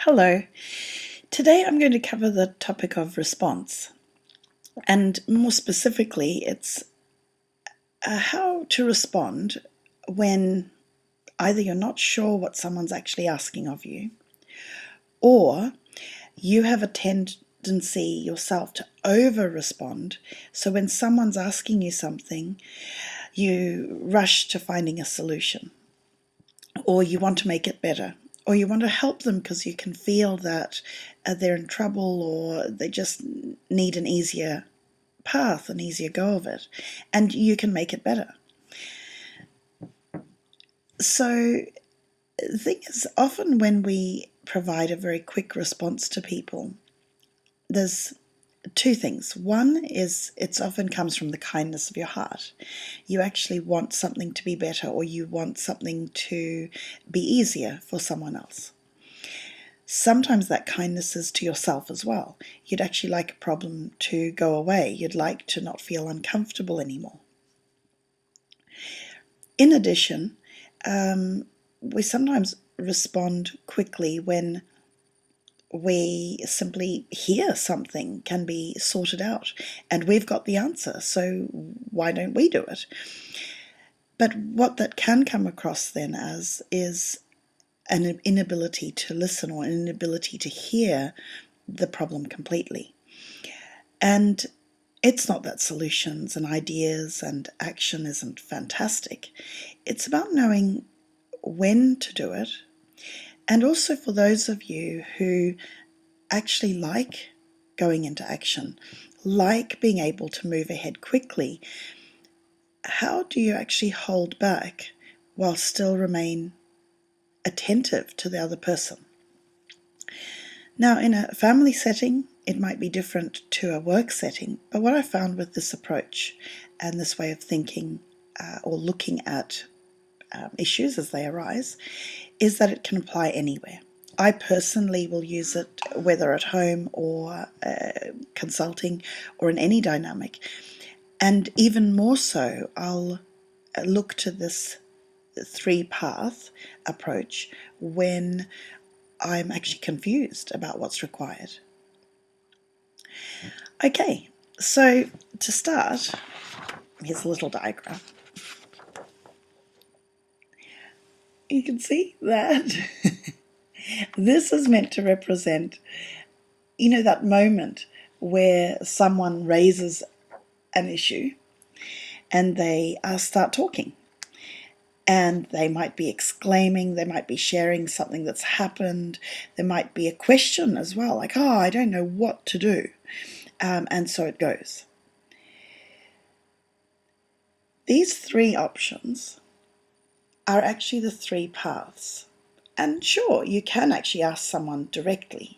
Hello. Today I'm going to cover the topic of response, and more specifically, it's how to respond when either you're not sure what someone's actually asking of you, or you have a tendency yourself to over-respond. So when someone's asking you something, you rush to finding a solution, or you want to make it better, or you want to help them because you can feel that they're in trouble or they just need an easier path, an easier go of it, and you can make it better. So the thing is, often when we provide a very quick response to people, there's two things. One is it often comes from the kindness of your heart. You actually want something to be better, or you want something to be easier for someone else. Sometimes that kindness is to yourself as well. You'd actually like a problem to go away. You'd like to not feel uncomfortable anymore. In addition, we sometimes respond quickly when we simply hear something can be sorted out and we've got the answer, so why don't we do it? But what that can come across then as is an inability to listen, or an inability to hear the problem completely. And it's not that solutions and ideas and action isn't fantastic. It's about knowing when to do it. And also for those of you who actually like going into action, like being able to move ahead quickly, how do you actually hold back while still remain attentive to the other person? Now, in a family setting, it might be different to a work setting, but what I found with this approach and this way of thinking or looking at issues as they arise is that it can apply anywhere. I personally will use it whether at home or consulting or in any dynamic. And even more so, I'll look to this three-path approach when I'm actually confused about what's required. Okay, so to start, here's a little diagram. You can see that this is meant to represent, that moment where someone raises an issue and they start talking. And they might be exclaiming, they might be sharing something that's happened, there might be a question as well, like, I don't know what to do. And so it goes. These three options are actually the three paths. And sure, you can actually ask someone directly,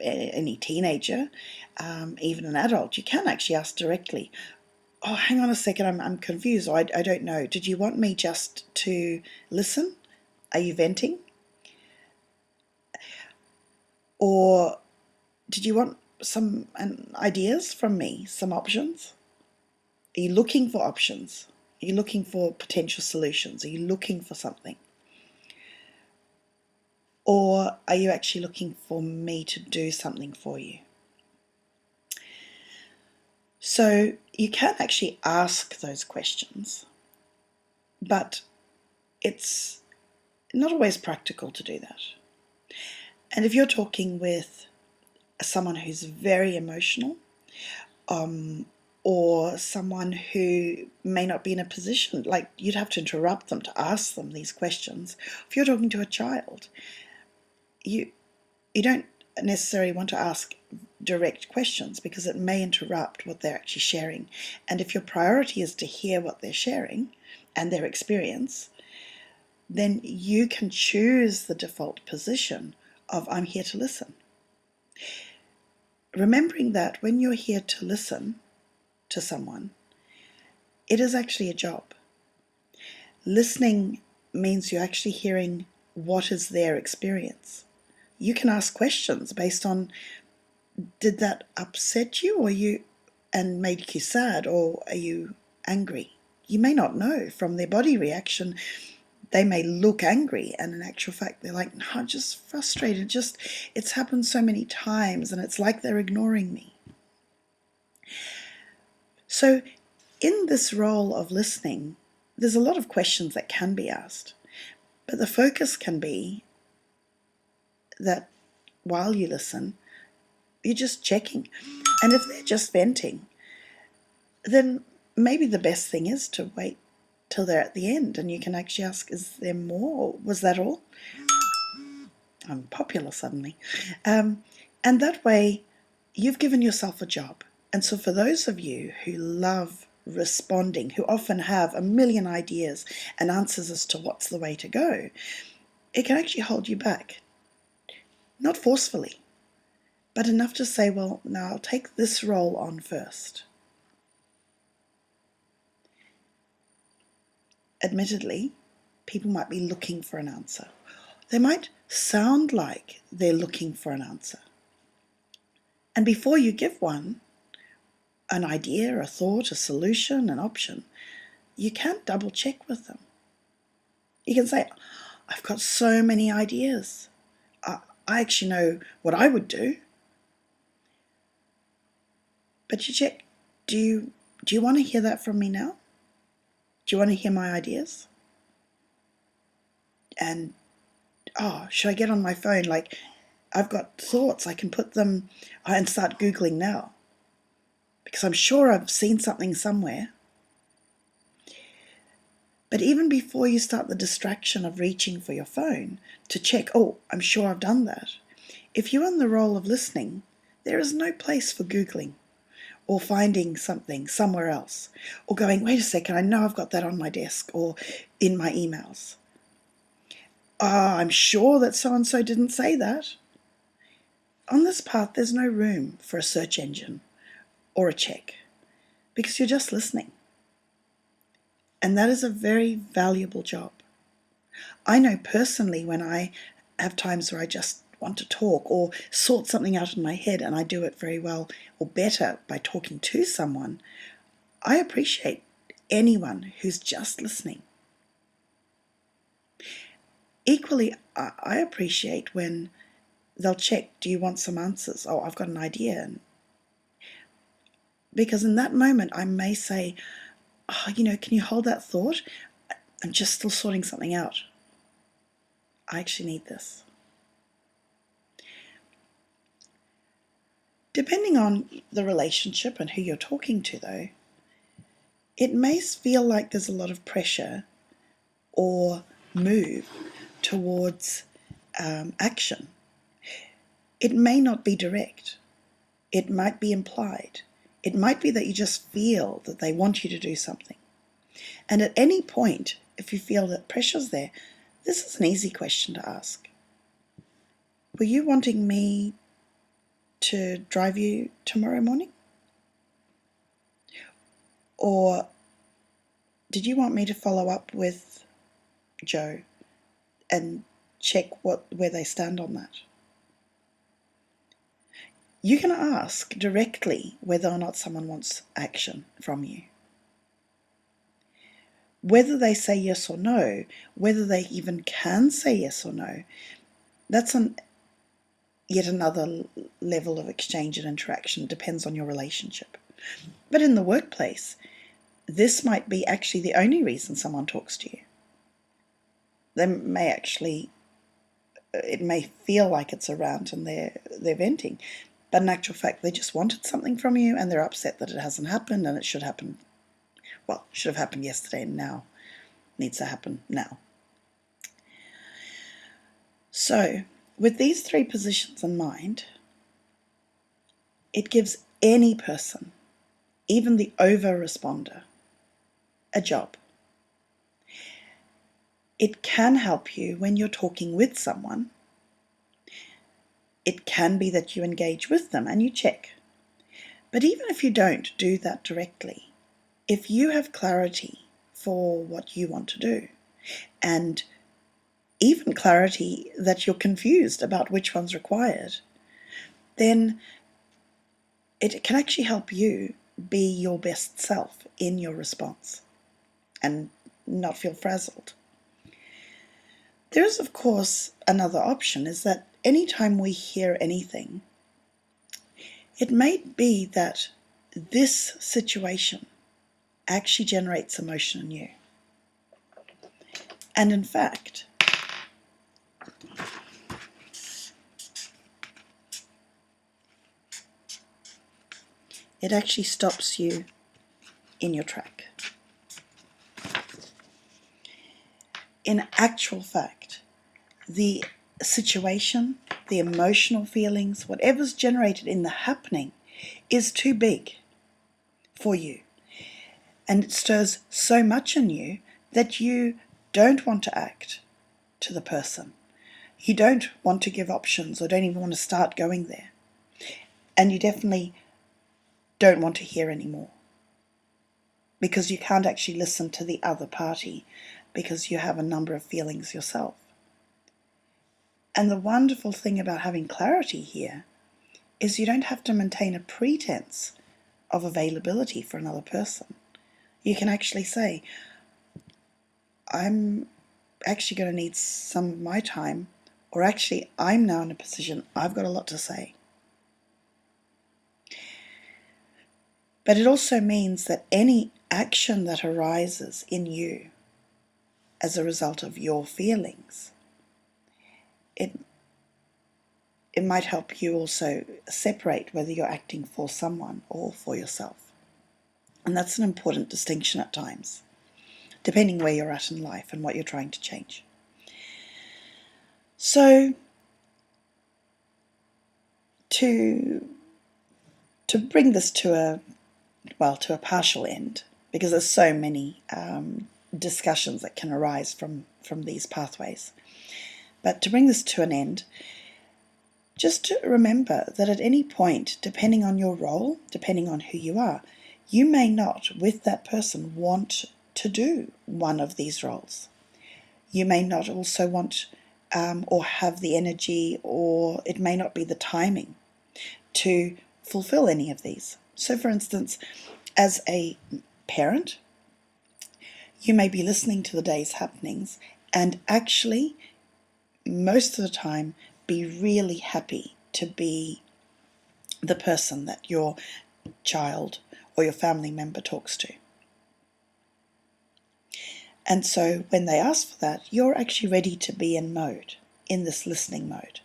any teenager, even an adult, you can actually ask directly, hang on a second, I'm confused, or I don't know. Did you want me just to listen? Are you venting? Or did you want some ideas from me, some options? Are you looking for options? Are you looking for potential solutions? Are you looking for something? Or are you actually looking for me to do something for you? So you can actually ask those questions, but it's not always practical to do that. And if you're talking with someone who's very emotional, or someone who may not be in a position, like you'd have to interrupt them to ask them these questions. If you're talking to a child, you don't necessarily want to ask direct questions because it may interrupt what they're actually sharing. And if your priority is to hear what they're sharing and their experience, then you can choose the default position of I'm here to listen. Remembering that when you're here to listen to someone, it is actually a job. Listening means you're actually hearing what is their experience. You can ask questions based on, did that upset you and make you sad, or are you angry? You may not know from their body reaction they may look angry, and in actual fact they're like, no, I'm just frustrated, just it's happened so many times and it's like they're ignoring me. So in this role of listening, there's a lot of questions that can be asked, but the focus can be that while you listen, you're just checking. And if they're just venting, then maybe the best thing is to wait till they're at the end and you can actually ask, is there more? Was that all? I'm popular suddenly. And that way you've given yourself a job. And so for those of you who love responding, who often have a million ideas and answers as to what's the way to go, it can actually hold you back. Not forcefully, but enough to say, well, now I'll take this role on first. Admittedly, people might be looking for an answer. They might sound like they're looking for an answer. And before you give one, an idea, a thought, a solution, an option, you can double check with them. You can say, I've got so many ideas. I actually know what I would do. But you check, do you want to hear that from me now? Do you want to hear my ideas? And, should I get on my phone? Like, I've got thoughts, I can put them and start Googling now. Because I'm sure I've seen something somewhere. But even before you start the distraction of reaching for your phone to check, I'm sure I've done that. If you're in the role of listening, there is no place for Googling or finding something somewhere else or going, wait a second, I know I've got that on my desk or in my emails. I'm sure that so-and-so didn't say that. On this path, there's no room for a search engine or a check because you're just listening. And that is a very valuable job. I know personally when I have times where I just want to talk or sort something out in my head, and I do it very well or better by talking to someone, I appreciate anyone who's just listening. Equally, I appreciate when they'll check, do you want some answers? I've got an idea. Because in that moment I may say, can you hold that thought? I'm just still sorting something out. I actually need this. Depending on the relationship and who you're talking to, though, it may feel like there's a lot of pressure or move towards action. It may not be direct. It might be implied. It might be that you just feel that they want you to do something. And at any point, if you feel that pressure's there, this is an easy question to ask. Were you wanting me to drive you tomorrow morning? Or did you want me to follow up with Joe and check where they stand on that? You can ask directly whether or not someone wants action from you. Whether they say yes or no, whether they even can say yes or no, that's yet another level of exchange and interaction. It depends on your relationship. But in the workplace, this might be actually the only reason someone talks to you. It may feel like it's a rant and they're venting, but in actual fact they just wanted something from you and they're upset that it hasn't happened, and it should have happened yesterday and now needs to happen now. So with these three positions in mind, it gives any person, even the over-responder, a job. It can help you when you're talking with someone. It can be that you engage with them and you check. But even if you don't do that directly, if you have clarity for what you want to do, and even clarity that you're confused about which one's required, then it can actually help you be your best self in your response and not feel frazzled. There is, of course, another option, is that anytime we hear anything, it may be that this situation actually generates emotion in you. And in fact, it actually stops you in your track. In actual fact, the situation, the emotional feelings, whatever's generated in the happening is too big for you. And it stirs so much in you that you don't want to act to the person. You don't want to give options or don't even want to start going there. And you definitely don't want to hear anymore, because you can't actually listen to the other party because you have a number of feelings yourself. And the wonderful thing about having clarity here is you don't have to maintain a pretense of availability for another person. You can actually say, I'm actually going to need some of my time, or actually I'm now in a position, I've got a lot to say. But it also means that any action that arises in you as a result of your feelings, it might help you also separate whether you're acting for someone or for yourself. And that's an important distinction at times, depending where you're at in life and what you're trying to change. So, to bring this to a partial end, because there's so many discussions that can arise from these pathways. But to bring this to an end, just to remember that at any point, depending on your role, depending on who you are, you may not, with that person, want to do one of these roles. You may not also want or have the energy, or it may not be the timing to fulfill any of these. So, for instance, as a parent, you may be listening to the day's happenings and actually, most of the time, be really happy to be the person that your child or your family member talks to. And so when they ask for that, you're actually ready to be in this listening mode.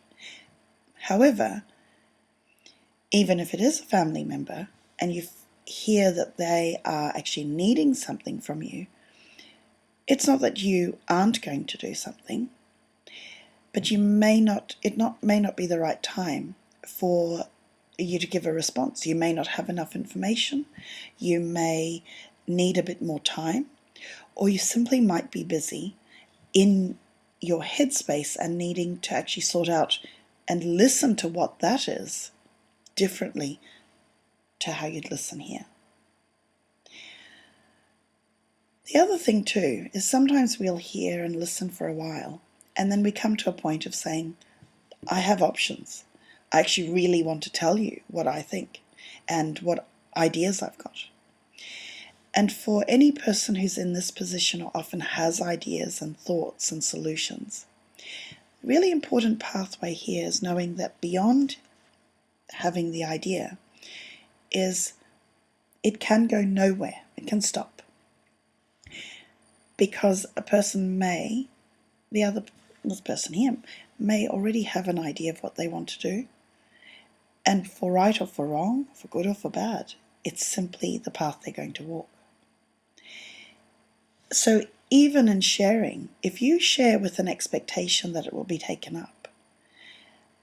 However, even if it is a family member and you hear that they are actually needing something from you, it's not that you aren't going to do something, but it may not be the right time for you to give a response. You may not have enough information, you may need a bit more time, or you simply might be busy in your headspace and needing to actually sort out and listen to what that is differently to how you'd listen here. The other thing too is sometimes we'll hear and listen for a while, and then we come to a point of saying, I have options. I actually really want to tell you what I think and what ideas I've got. And for any person who's in this position or often has ideas and thoughts and solutions, the really important pathway here is knowing that beyond having the idea is it can go nowhere. It can stop. Because this person here may already have an idea of what they want to do. And for right or for wrong, for good or for bad, it's simply the path they're going to walk. So even in sharing, if you share with an expectation that it will be taken up,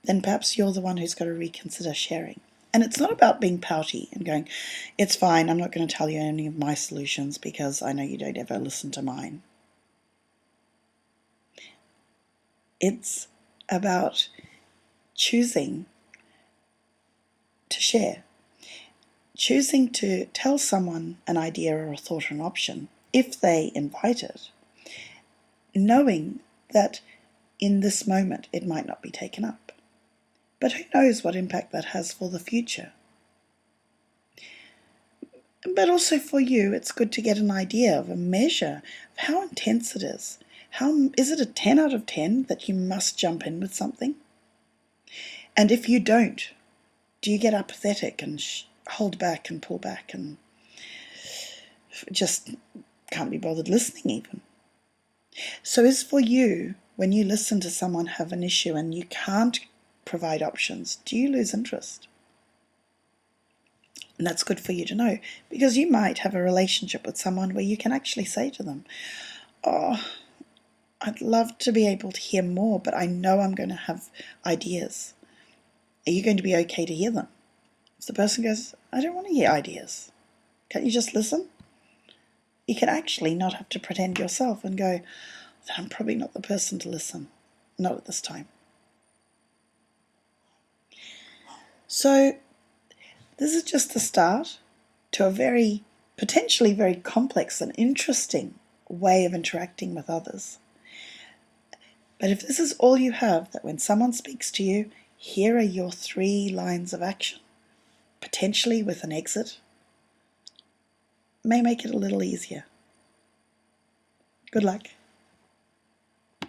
then perhaps you're the one who's got to reconsider sharing. And it's not about being pouty and going, it's fine, I'm not going to tell you any of my solutions because I know you don't ever listen to mine. It's about choosing to share, choosing to tell someone an idea or a thought or an option if they invite it, knowing that in this moment it might not be taken up. But who knows what impact that has for the future. But also for you, it's good to get an idea of a measure of how intense it is, How is it a 10 out of 10 that you must jump in with something? And if you don't, do you get apathetic and hold back and pull back and just can't be bothered listening even? So is for you, when you listen to someone have an issue and you can't provide options, do you lose interest? And that's good for you to know, because you might have a relationship with someone where you can actually say to them, oh, I'd love to be able to hear more, but I know I'm going to have ideas. Are you going to be okay to hear them? If the person goes, I don't want to hear ideas, can't you just listen? You can actually not have to pretend yourself and go, I'm probably not the person to listen, not at this time. So this is just the start to a potentially very complex and interesting way of interacting with others. But if this is all you have, that when someone speaks to you, here are your 3 lines of action, potentially with an exit, may make it a little easier. Good luck.